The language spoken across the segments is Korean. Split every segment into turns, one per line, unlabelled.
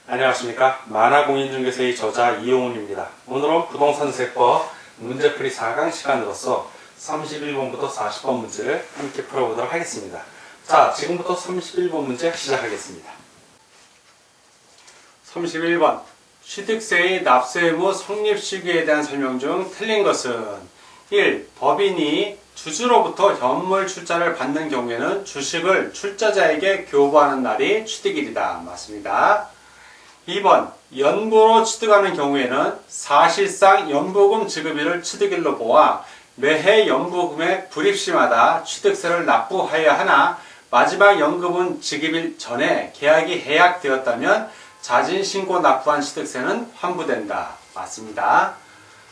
안녕하십니까. 만화공인중개사의 저자 이용훈입니다. 오늘은 부동산세법 문제풀이 4강 시간으로서 31번부터 40번 문제를 함께 풀어보도록 하겠습니다. 자, 지금부터 31번 문제 시작하겠습니다. 31번 취득세의 납세 의무 성립 시기에 대한 설명 중 틀린 것은 1. 법인이 주주로부터 현물 출자를 받는 경우에는 주식을 출자자에게 교부하는 날이 취득일이다. 맞습니다. 2번 연부로 취득하는 경우에는 사실상 연부금 지급일을 취득일로 보아 매해 연부금의 불입시마다 취득세를 납부하여야 하나 마지막 연금은 지급일 전에 계약이 해약되었다면 자진신고 납부한 취득세는 환부된다. 맞습니다.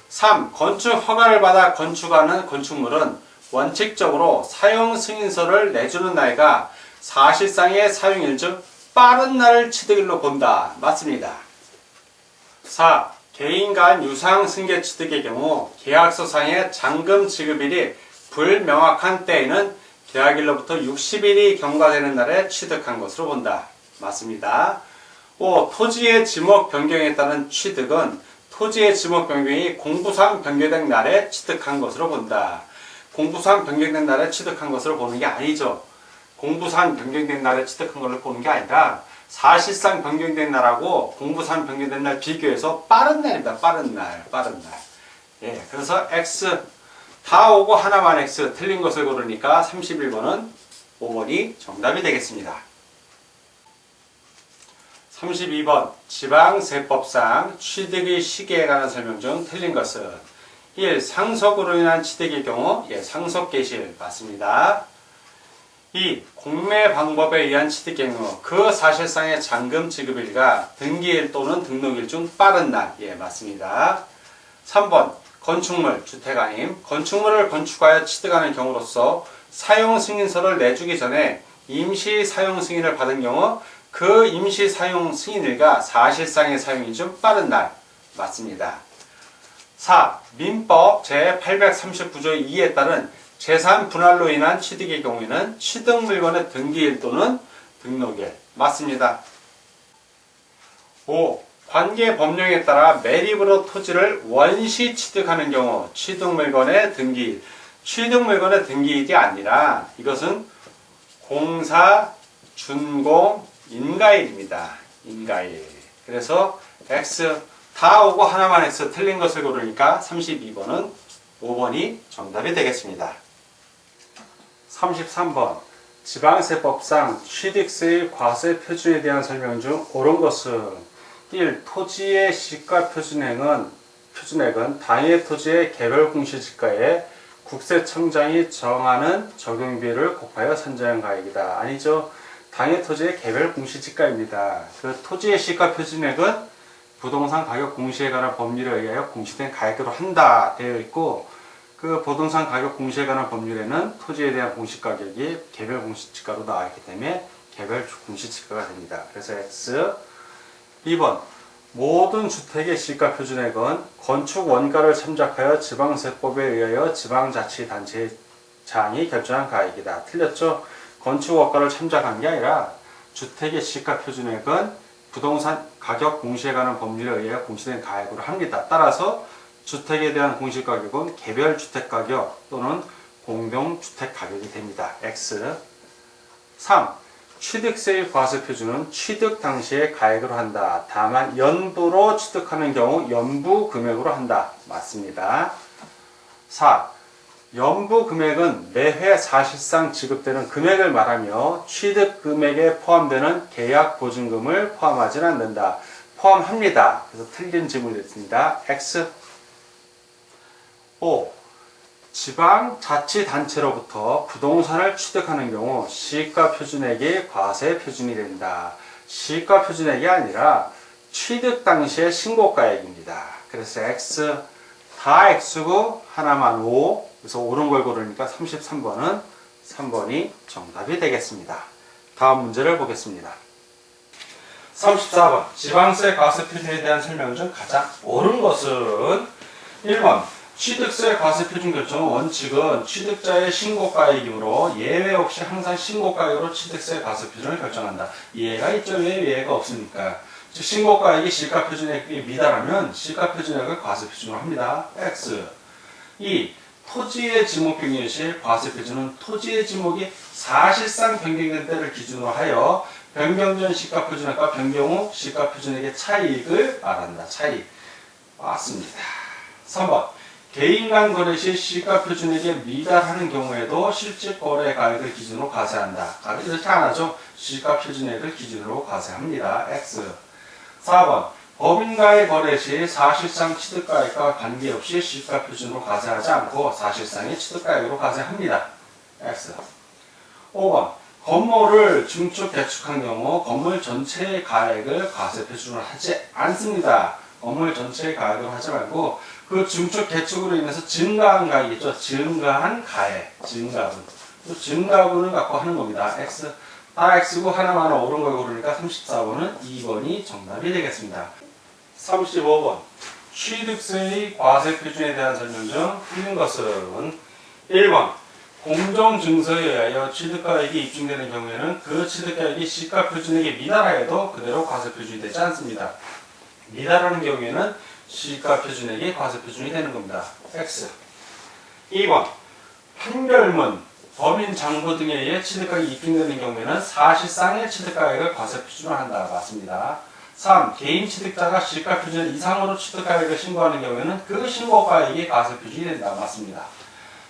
3. 건축 허가를 받아 건축하는 건축물은 원칙적으로 사용 승인서를 내주는 날과 사실상의 사용일 중 빠른 날을 취득일로 본다. 맞습니다. 4. 개인 간 유상 승계 취득의 경우 계약서상의 잔금 지급일이 불명확한 때에는 계약일로부터 60일이 경과되는 날에 취득한 것으로 본다. 맞습니다. 5. 토지의 지목 변경에 따른 취득은 토지의 지목 변경이 공부상 변경된 날에 취득한 것으로 본다. 공부상 변경된 날에 취득한 것으로 보는 게 아니죠. 공부상 변경된 날에 취득한 것을 보는 게 아니라 사실상 변경된 날하고 공부상 변경된 날 비교해서 빠른 날입니다. 빠른 날. 예, 그래서 X 다 오고 하나만 X 틀린 것을 고르니까 31번은 5번이 정답이 되겠습니다. 32번 지방세법상 취득의 시기에 관한 설명 중 틀린 것은 1. 상속으로 인한 취득의 경우 상속계실 맞습니다. 2. 공매 방법에 의한 취득의 경우 그 사실상의 잔금 지급일과 등기일 또는 등록일 중 빠른 날 맞습니다. 3번 건축물, 주택 아님 건축물을 건축하여 취득하는 경우로서 사용 승인서를 내주기 전에 임시 사용 승인을 받은 경우 그 임시 사용 승인일과 사실상의 사용일 중 빠른 날 맞습니다. 4. 민법 제839조 2에 따른 재산 분할로 인한 취득의 경우에는 취득 물건의 등기일 또는 등록일 맞습니다. 5. 관계 법령에 따라 매립으로 토지를 원시 취득하는 경우 취득 물건의 등기일 취득 물건의 등기일이 아니라 이것은 공사, 준공, 인가일입니다. 인가일. 그래서 X 다 오고 하나만 X 틀린 것을 고르니까 32번은 5번이 정답이 되겠습니다. 33번 지방세법상 취득세의 과세 표준에 대한 설명 중 옳은 것은 1. 토지의 시가 표준액은 당해 토지의 개별 공시지가에 국세청장이 정하는 적용비를 곱하여 산정한 가액이다. 아니죠. 당해 토지의 개별 공시지가입니다. 그 토지의 시가 표준액은 부동산 가격 공시에 관한 법률에 의하여 공시된 가액으로 한다 되어 있고 그 부동산 가격 공시에 관한 법률에는 토지에 대한 공시가격이 개별 공시지가로 나와 있기 때문에 개별 공시지가가 됩니다. 그래서 X 2번 모든 주택의 시가 표준액은 건축 원가를 참작하여 지방세법에 의하여 지방자치단체장이 결정한 가액이다. 틀렸죠? 건축 원가를 참작한 게 아니라 주택의 시가 표준액은 부동산 가격 공시에 관한 법률에 의하여 공시된 가액으로 합니다. 따라서 주택에 대한 공시가격은 개별 주택가격 또는 공동주택가격이 됩니다. X 3. 취득세의 과세표준은 취득 당시의 가액으로 한다. 다만 연부로 취득하는 경우 연부 금액으로 한다. 맞습니다. 4. 연부 금액은 매해 사실상 지급되는 금액을 말하며 취득 금액에 포함되는 계약 보증금을 포함하지는 않는다. 포함합니다. 그래서 틀린 질문이 됐습니다. X 5. 지방자치단체로부터 부동산을 취득하는 경우 시가 표준액이 과세 표준이 된다. 시가 표준액이 아니라 취득 당시의 신고가액입니다. 그래서 X 다 X고 하나만 O 그래서 옳은 걸 고르니까 33번은 3번이 정답이 되겠습니다. 다음 문제를 보겠습니다. 34번 지방세 과세 표준에 대한 설명 중 가장 옳은 것은 1번 취득세 과세표준 결정 원칙은 취득자의 신고가액이므로 예외 없이 항상 신고가액으로 취득세 과세표준을 결정한다. 예가 있죠. 왜 예가 없습니까? 즉 신고가액이 시가표준액에 미달하면 시가표준액을 과세표준으로 합니다. X. 2. 토지의 지목 변경 시 과세표준은 토지의 지목이 사실상 변경된 때를 기준으로 하여 변경 전 시가표준액과 변경 후 시가표준액의 차이익을 말한다. 차이. 맞습니다. 3번. 개인 간 거래 시 시가표준액에 미달하는 경우에도 실질 거래 가액을 기준으로 과세한다. 이렇게 안 하죠. 시가표준액을 기준으로 과세합니다. X. 4번. 법인과의 거래 시 사실상 취득가액과 관계없이 시가표준으로 과세하지 않고 사실상의 취득가액으로 과세합니다. X. 5번. 건물을 증축 개축한 경우 건물 전체의 가액을 과세표준으로 하지 않습니다. 건물 전체의 가액으로 하지 말고 그 증축 개축으로 인해서 증가한 가액이 있죠. 증가한 가액, 증가분. 증가분을 갖고 하는 겁니다. X. 다 X고 하나만 옳은 걸 고르니까 34번은 2번이 정답이 되겠습니다. 35번. 취득세의 과세표준에 대한 설명 중 틀린 것은 1번. 공정증서에 의하여 취득가액이 입증되는 경우에는 그 취득가액이 시가표준액에 미달하여도 그대로 과세표준이 되지 않습니다. 미달하는 경우에는 시가표준액이 과세표준이 되는 겁니다. X. 2번. 판결문, 법인 장부 등에 의해 취득가액이 입증되는 경우에는 사실상의 취득가액을 과세표준으로 한다. 맞습니다. 3. 개인 취득자가 시가표준 이상으로 취득가액을 신고하는 경우에는 그 신고가액이 과세표준이 된다. 맞습니다.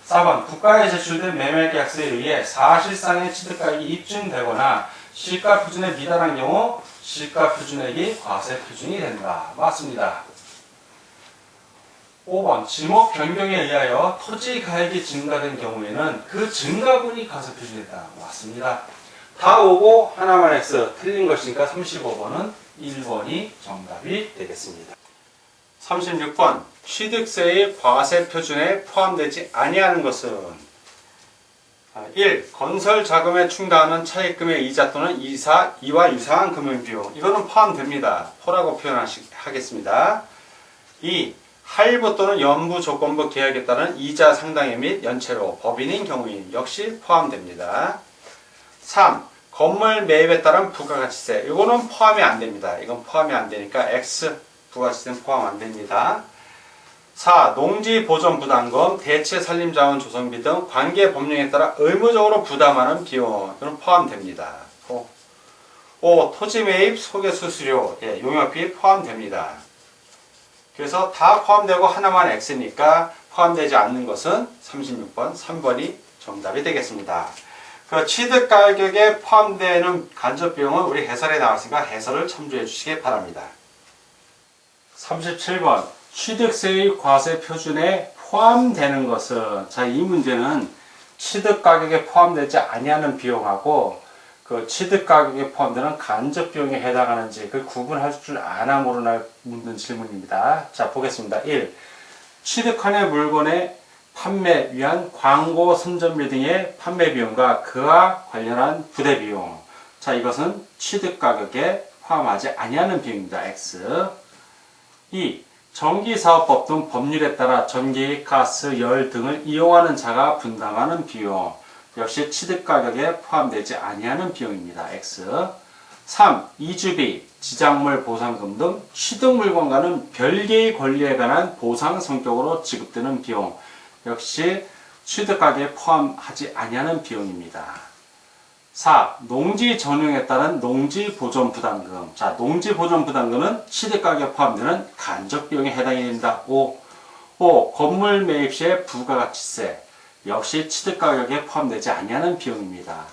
4번. 국가에 제출된 매매계약서에 의해 사실상의 취득가액이 입증되거나 시가표준에 미달한 경우 시가표준액이 과세표준이 된다. 맞습니다. 5번. 지목 변경에 의하여 토지 가액이 증가된 경우에는 그 증가분이 과세표준이 된다. 맞습니다. 다 오고 하나만 X. 틀린 것이니까 35번은 1번이 정답이 되겠습니다. 36번. 취득세의 과세표준에 포함되지 아니하는 것은 1. 건설 자금에 충당하는 차입금의 이자 또는 이와 유사한 금융비용. 이거는 포함됩니다. 포라고 표현하겠습니다. 2. 할부 또는 연부 조건부 계약에 따른 이자 상당액 및 연체로 법인인 경우인 역시 포함됩니다. 3. 건물 매입에 따른 부가가치세. 이거는 포함이 안 됩니다. 이건 포함이 안 되니까 X. 부가가치세는 포함 안 됩니다. 4. 농지 보존 부담금, 대체 산림자원 조성비 등 관계 법령에 따라 의무적으로 부담하는 비용. 이건 포함됩니다. 5. 토지 매입 소개 수수료, 용역비 포함됩니다. 그래서 다 포함되고 하나만 X니까 포함되지 않는 것은 36번, 3번이 정답이 되겠습니다. 그 취득 가격에 포함되는 간접 비용은 우리 해설에 나왔으니까 해설을 참조해 주시기 바랍니다. 37번. 취득세의 과세 표준에 포함되는 것은, 자, 이 문제는 취득 가격에 포함되지 아니하는 비용하고 그 취득 가격에 포함되는 간접 비용에 해당하는지 그 구분할 줄 아나 모르나 묻는 질문입니다. 자, 보겠습니다. 1. 취득한 물건의 판매 위한 광고 선전비 등의 판매 비용과 그와 관련한 부대 비용. 자, 이것은 취득 가격에 포함하지 아니하는 비용입니다. X. 2. 전기사업법 등 법률에 따라 전기, 가스, 열 등을 이용하는 자가 분담하는 비용. 역시 취득가격에 포함되지 아니하는 비용입니다. X. 3. 이주비, 지작물 보상금 등 취득물건과는 별개의 권리에 관한 보상 성격으로 지급되는 비용. 역시 취득가격에 포함하지 아니하는 비용입니다. 4. 농지 전용에 따른 농지 보존 부담금. 자, 농지 보존 부담금은 취득가격에 포함되는 간접 비용에 해당이 됩니다. 5. 건물 매입 시의 부가가치세. 역시 취득가격에 포함되지 아니하는 비용입니다.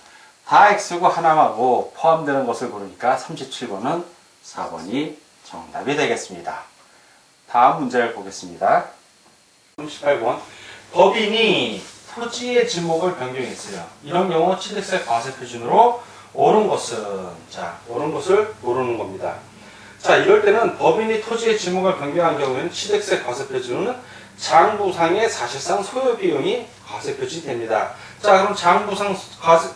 다 X고 하나만 O 포함되는 것을 고르니까 37번은 4번이 정답이 되겠습니다. 다음 문제를 보겠습니다. 38번. 법인이 토지의 지목을 변경했어요. 이런 경우 취득세 과세 표준으로 옳은 것은, 자, 옳은 것을 고르는 겁니다. 자, 이럴 때는 법인이 토지의 지목을 변경한 경우에는 취득세 과세 표준은 장부상의 사실상 소요 비용이 과세 표준이 됩니다. 자, 그럼 장부상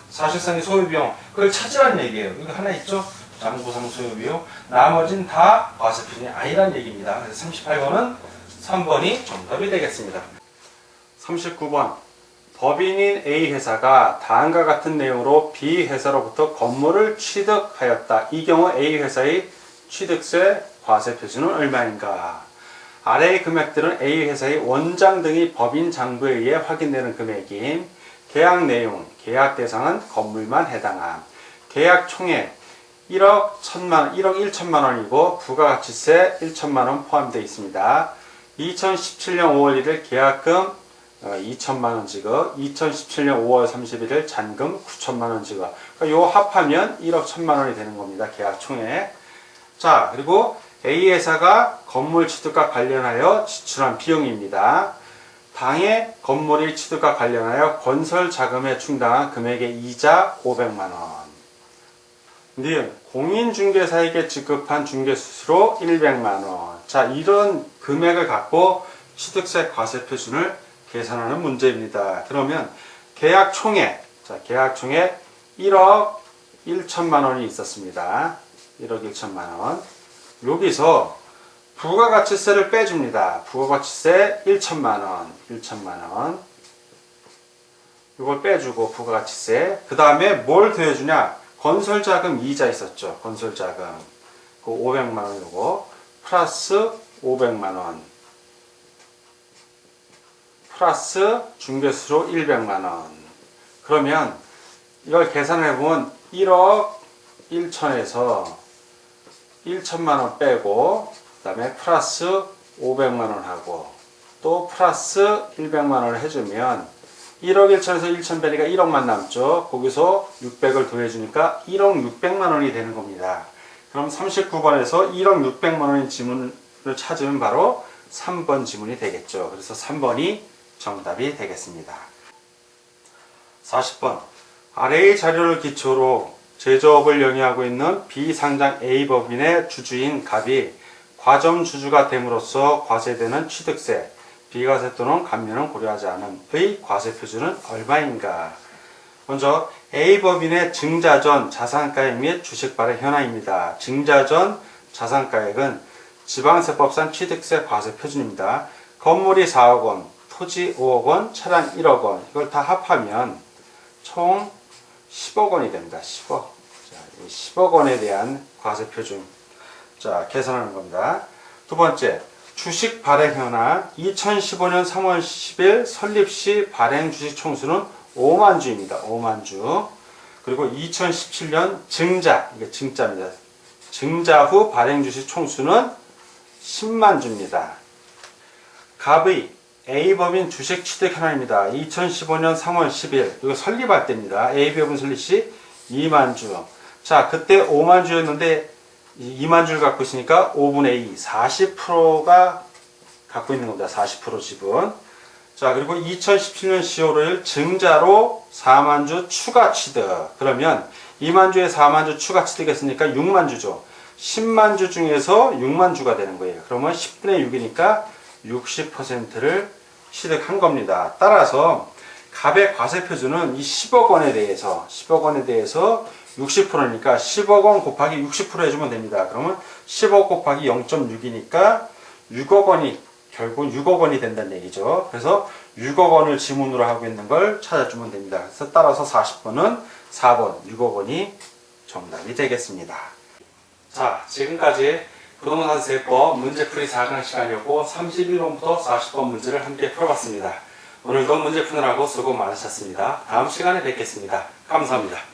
사실상의 소요 비용, 그걸 찾으라는 얘기예요. 이거 하나 있죠? 장부상 소요 비용. 나머지는 다 과세 표준이 아니라는 얘기입니다. 그래서 38번은 3번이 정답이 되겠습니다. 39번. 법인인 A 회사가 다음과 같은 내용으로 B 회사로부터 건물을 취득하였다. 이 경우 A 회사의 취득세 과세 표준은 얼마인가? 아래의 금액들은 A 회사의 원장 등이 법인 장부에 의해 확인되는 금액임. 계약 내용, 계약 대상은 건물만 해당함. 계약 총액 1억 1천만 원이고 부가가치세 1천만 원 포함되어 있습니다. 2017년 5월 1일 계약금 2천만 원 지급, 2017년 5월 31일 잔금 9천만 원 지급. 그러니까 요 합하면 1억 1천만 원이 되는 겁니다. 계약 총액. 자, 그리고 A 회사가 건물 취득과 관련하여 지출한 비용입니다. 당해 건물의 취득과 관련하여 건설 자금에 충당한 금액의 이자 500만 원. 네, 공인중개사에게 지급한 중개수수료 100만 원. 자, 이런 금액을 갖고 취득세 과세 표준을 계산하는 문제입니다. 그러면 계약 총액, 자, 계약 총액 1억 1천만 원이 있었습니다. 1억 1천만 원. 여기서 부가가치세를 빼줍니다. 부가가치세 1천만 원, 1천만 원. 이걸 빼주고 부가가치세. 그 다음에 뭘 더해주냐? 건설자금 이자 있었죠. 건설자금. 그 500만 원 요거. 플러스 500만 원. 플러스 중개수수료 100만 원. 그러면 이걸 계산해보면 1억 1천에서 1천만 원 빼고 그 다음에 플러스 500만 원 하고 또 플러스 100만 원을 해주면 1억 1천에서 1천 빼니까 1억만 남죠. 거기서 600을 더해주니까 1억 600만 원이 되는 겁니다. 그럼 39번에서 1억 600만 원의 지문을 찾으면 바로 3번 지문이 되겠죠. 그래서 3번이 정답이 되겠습니다. 40번. 아래의 자료를 기초로 제조업을 영위하고 있는 비상장 A법인의 주주인 갑이 과점주주가 됨으로써 과세되는 취득세, 비과세 또는 감면은 고려하지 않음의 과세 표준은 얼마인가? 먼저 A법인의 증자전 자산가액 및 주식 발행 현황입니다. 증자전 자산가액은 지방세법상 취득세 과세 표준입니다. 건물이 4억 원, 토지 5억 원, 차량 1억 원, 이걸 다 합하면 총 10억 원이 됩니다. 10억. 자, 10억 원에 대한 과세 표준. 자, 계산하는 겁니다. 두 번째, 주식 발행 현황. 2015년 3월 10일 설립 시 발행 주식 총수는 5만 주입니다. 5만 주. 그리고 2017년 증자, 이게 증자입니다. 증자 후 발행 주식 총수는 10만 주입니다. 갑의 A법인 주식 취득 현황입니다. 2015년 3월 10일, 이거 설립할 때입니다. A법인 설립 시 2만 주. 자, 그때 5만 주였는데 2만 주를 갖고 있으니까 5분의 2, 40%가 갖고 있는 겁니다. 40% 지분. 자, 그리고 2017년 10월 5일 증자로 4만 주 추가 취득. 그러면 2만 주에 4만 주 추가 취득했으니까 6만 주죠. 10만 주 중에서 6만 주가 되는 거예요. 그러면 10분의 6이니까 60%를 취득한 겁니다. 따라서 갑의 과세 표준은 이 10억 원에 대해서 60%니까 10억 원 곱하기 60% 해주면 됩니다. 그러면 10억 곱하기 0.6이니까 6억 원이 결국 6억 원이 된다는 얘기죠. 그래서 6억 원을 지문으로 하고 있는 걸 찾아주면 됩니다. 그래서 따라서 40번은 4번 6억 원이 정답이 되겠습니다. 자, 지금까지 부동산 세법 문제풀이 4강 시간이었고 31번부터 40번 문제를 함께 풀어봤습니다. 오늘도 문제 푸느라고 수고 많으셨습니다. 다음 시간에 뵙겠습니다. 감사합니다.